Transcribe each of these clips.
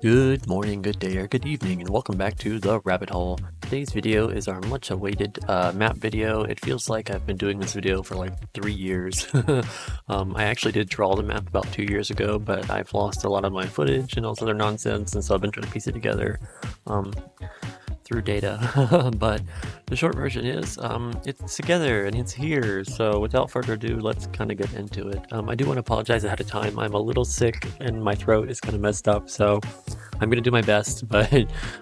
Good morning, good day, or good evening, and welcome back to the rabbit hole. Today's video is our much awaited map video. It feels like I've been doing this video for like 3 years. I actually did draw the map about 2 years ago, but I've lost a lot of my footage and all this other nonsense, and so I've been trying to piece it together through data. But the short version is it's together and it's here. So without further ado, let's kind of get into it. I do want to apologize ahead of time. I'm a little sick and my throat is kind of messed up, so I'm gonna do my best, but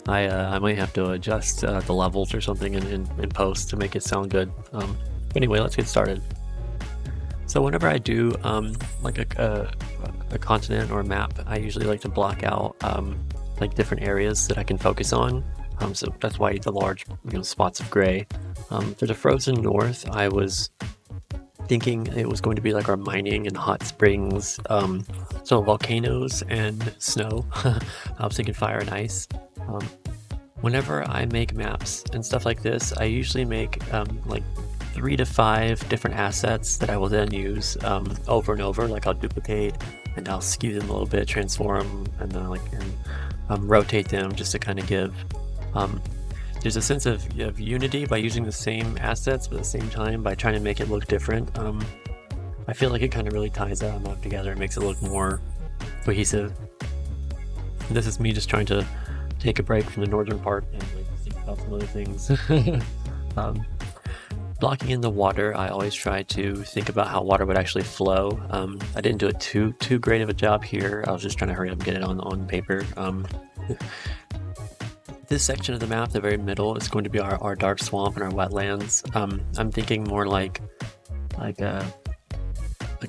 I might have to adjust the levels or something in post to make it sound good. But anyway, let's get started. So whenever I do like a continent or a map, I usually like to block out like different areas that I can focus on. So that's why the large spots of gray. For the frozen north, I was thinking it was going to be like our mining and hot springs, so volcanoes and snow. I was thinking fire and ice. Whenever I make maps and stuff like this, I usually make like 3 to 5 different assets that I will then use over and over. Like I'll duplicate and I'll skew them a little bit, transform, and then rotate them just to kind of give there's a sense of unity by using the same assets, but at the same time by trying to make it look different. I feel like it kind of really ties that map together and makes it look more cohesive. This is me just trying to take a break from the northern part and like think about some other things. Blocking in the water, I always try to think about how water would actually flow. I didn't do it too great of a job here. I was just trying to hurry up and get it on paper. This section of the map, the very middle, is going to be our dark swamp and our wetlands. I'm thinking more like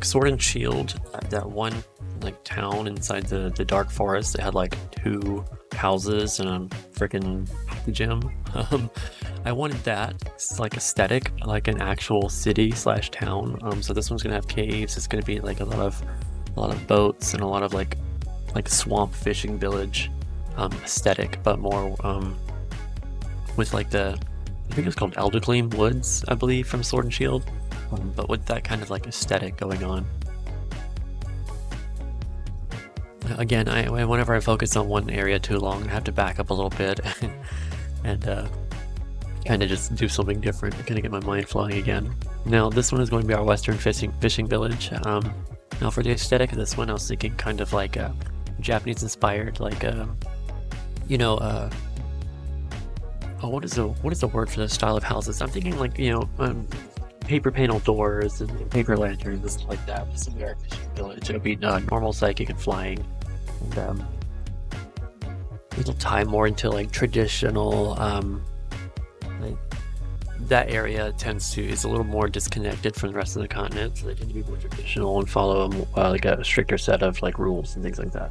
Sword and Shield, that one like town inside the dark forest that had like 2 houses and a freaking gym. I wanted that like aesthetic, like an actual city / town. So this one's gonna have caves. It's gonna be like a lot of boats and a lot of like swamp fishing village aesthetic, but more with like I think it's called Eldergleam Woods, I believe, from Sword and Shield, but with that kind of like aesthetic going on. Again, whenever I focus on one area too long, I have to back up a little bit and kind of just do something different to kind of get my mind flowing again. Now this one is going to be our western fishing village. Now for the aesthetic of this one, I was thinking kind of like a Japanese inspired, like what is the word for this style of houses? I'm thinking like paper panel doors and paper lanterns and stuff like that. This will be our fishing village. It'll be normal, psychic, and flying, and it'll tie more into like traditional. Like, that area is a little more disconnected from the rest of the continent, so they tend to be more traditional and follow like a stricter set of like rules and things like that.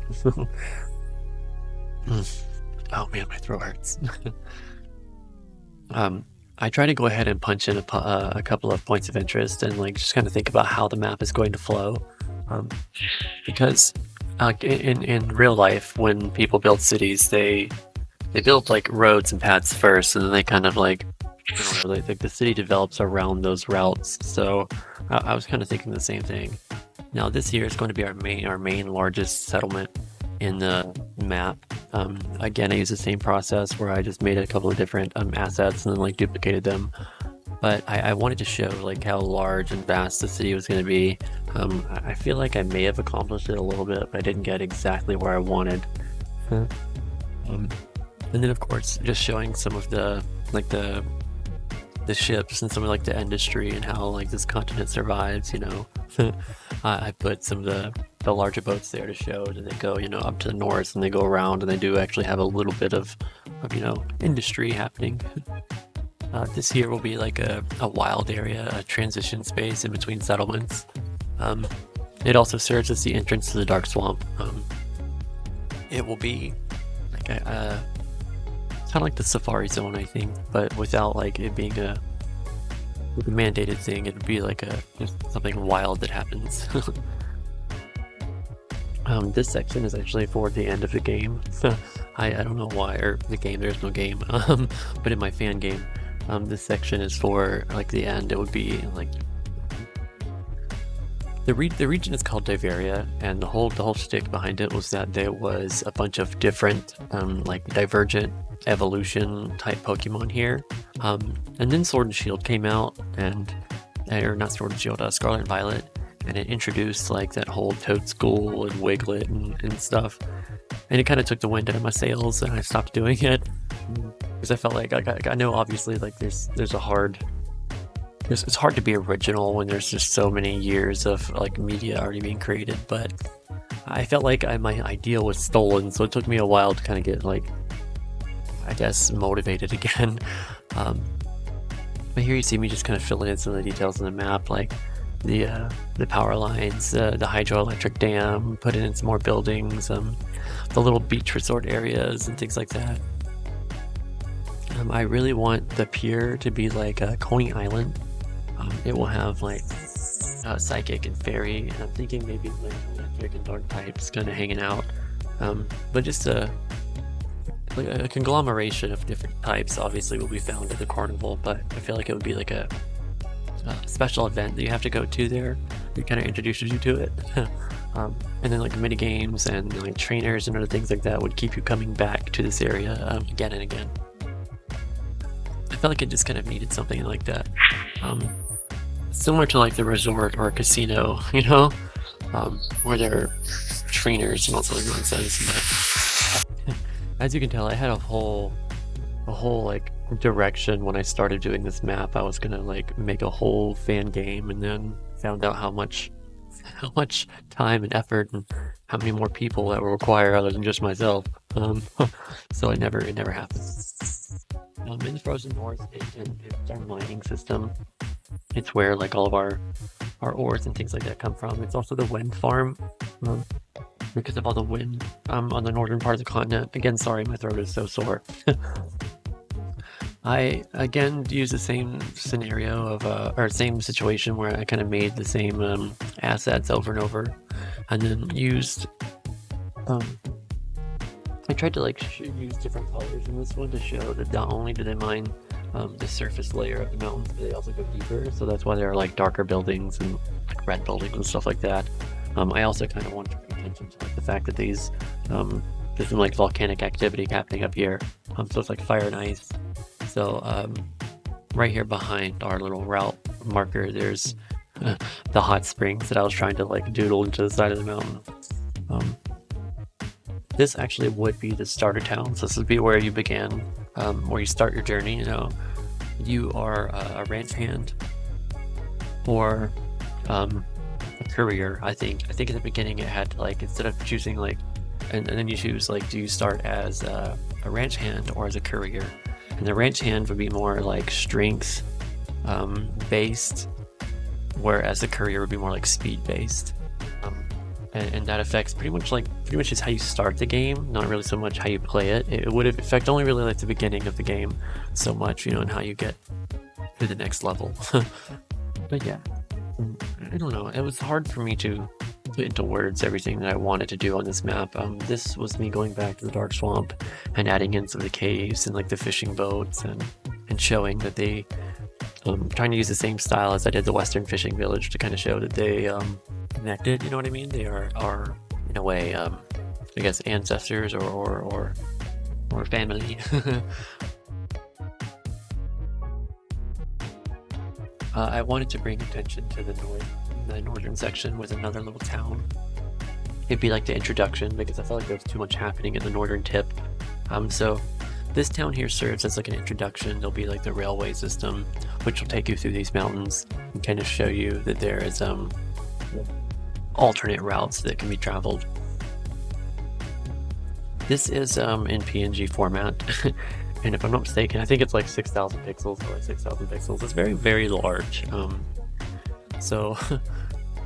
Oh man, my throat hurts. I try to go ahead and punch in a couple of points of interest and like just kind of think about how the map is going to flow, because in real life, when people build cities, they build like roads and paths first, and then they kind of like the city develops around those routes. So I was kind of thinking the same thing. Now this here is going to be our main largest settlement in the map. Again, I use the same process where I just made a couple of different assets and then like duplicated them. But I wanted to show like how large and vast the city was going to be. I feel like I may have accomplished it a little bit, but I didn't get exactly where I wanted. And then of course, just showing some of the ships and some of like the industry and how like this continent survives, I put some of the larger boats there to show that they go up to the north and they go around and they do actually have a little bit of industry happening. This here will be like a wild area, a transition space in between settlements. It also serves as the entrance to the dark swamp. It will be like it's kind of like the safari zone, I think, but without like it being a mandated thing. It would be like just something wild that happens. This section is actually for the end of the game. I don't know why, or the game, there's no game, but in my fan game, this section is for like the end. It would be like The region is called Diveria, and the whole shtick behind it was that there was a bunch of different like divergent evolution type Pokemon here. And then Sword and Shield came out, and or not Sword and Shield, Scarlet and Violet, and it introduced like that whole Toadschool and Wiglet and stuff, and it kind of took the wind out of my sails, and I stopped doing it because I felt like I know obviously like there's a hard. It's hard to be original when there's just so many years of like media already being created, but I felt like my idea was stolen, so it took me a while to kind of get like, I guess, motivated again. But here you see me just kind of filling in some of the details on the map, like the power lines, the hydroelectric dam, putting in some more buildings, the little beach resort areas and things like that. I really want the pier to be like a Coney Island. It will have like psychic and fairy, and I'm thinking maybe like electric and dark types kind of hanging out, but just like a conglomeration of different types obviously will be found at the carnival, but I feel like it would be like a special event that you have to go to there. It kind of introduces you to it. And then like mini games and like trainers and other things like that would keep you coming back to this area again and again. I felt like it just kind of needed something like that. Similar to like the resort or a casino, you know, where there are trainers and all sorts of nonsense. But as you can tell, I had a whole like direction when I started doing this map. I was gonna like make a whole fan game, and then found out how much time and effort and how many more people that will require other than just myself. So it never happened. In the Frozen North, it's our mining system. It's where like all of our ores and things like that come from. It's also the wind farm, because of all the wind on the northern part of the continent. Again, sorry, my throat is so sore. I again use the same scenario of or same situation where I kind of made the same assets over and over, and then used I tried to like use different colors in this one to show that not only do they mine the surface layer of the mountains, but they also go deeper. So that's why there are like darker buildings and like red buildings and stuff like that. I also kind of wanted to pay attention to like the fact that there's some like volcanic activity happening up here. So it's like fire and ice. So right here behind our little route marker, there's the hot springs that I was trying to like doodle into the side of the mountain. This actually would be the starter town, so this would be where you began, where you start your journey. You know, you are a ranch hand or a courier. I think in the beginning it had to like, instead of choosing like, and then you choose like, do you start as a ranch hand or as a courier? And the ranch hand would be more like strength based, whereas the courier would be more like speed based. And that affects pretty much just how you start the game, not really so much how you play it. It would affect only really like the beginning of the game so much, you know, and how you get to the next level. But yeah, I don't know. It was hard for me to put into words everything that I wanted to do on this map. This was me going back to the Dark Swamp and adding in some of the caves and like the fishing boats and showing that they trying to use the same style as I did the Western Fishing Village to kind of show that they connected, you know what I mean? They are in a way, I guess, ancestors or family. I wanted to bring attention to the northern section with another little town. It'd be like the introduction, because I felt like there was too much happening in the northern tip. So this town here serves as like an introduction. There'll be like the railway system, which will take you through these mountains and kind of show you that there is alternate routes that can be traveled. This is in PNG format, and if I'm not mistaken, I think it's like 6,000 pixels or like 6,000 pixels. It's very, very large. So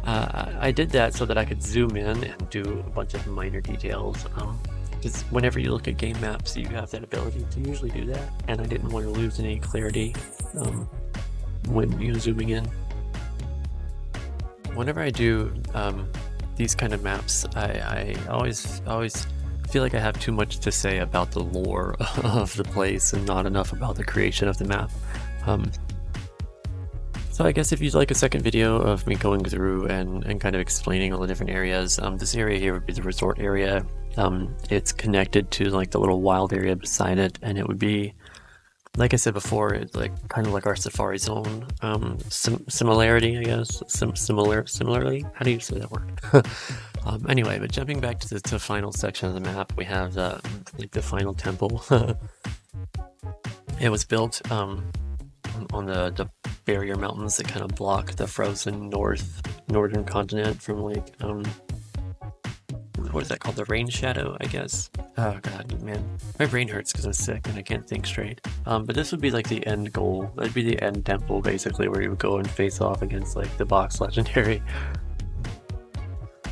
I did that so that I could zoom in and do a bunch of minor details. Because whenever you look at game maps, you have that ability to usually do that, and I didn't want to lose any clarity when zooming in. Whenever I do these kind of maps, I always feel like I have too much to say about the lore of the place and not enough about the creation of the map. So I guess if you'd like a second video of me going through and kind of explaining all the different areas, this area here would be the resort area. It's connected to like the little wild area beside it, and it would be, like I said before, it's like kind of like our safari zone. Similarity, I guess. Similarly? How do you say that word? Anyway, but jumping back to the final section of the map, we have like the final temple. It was built on the barrier mountains that kind of block the frozen northern continent from like what is that called? The rain shadow, I guess. Oh god, man, my brain hurts because I'm sick and I can't think straight. But this would be like the end goal. That'd be the end temple, basically, where you would go and face off against like the box legendary.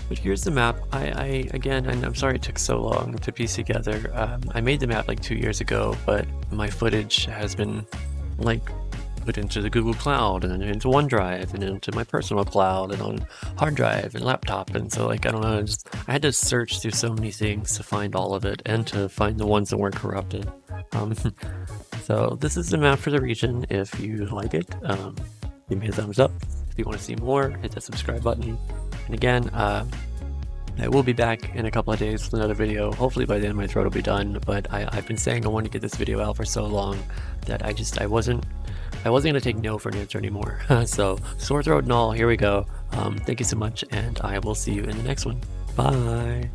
But here's the map. Again, and I'm sorry it took so long to piece together. I made the map like 2 years ago, but my footage has been like put into the Google Cloud and then into OneDrive and into my personal cloud and on hard drive and laptop, and so like I don't know, I had to search through so many things to find all of it and to find the ones that weren't corrupted. So this is the map for the region. If you like it, give me a thumbs up. If you want to see more, hit that subscribe button. And again, I will be back in a couple of days with another video. Hopefully by then my throat will be done, but I've been saying I wanted to get this video out for so long that I wasn't going to take no for an answer anymore. So sore throat and all, here we go. Thank you so much, and I will see you in the next one. Bye!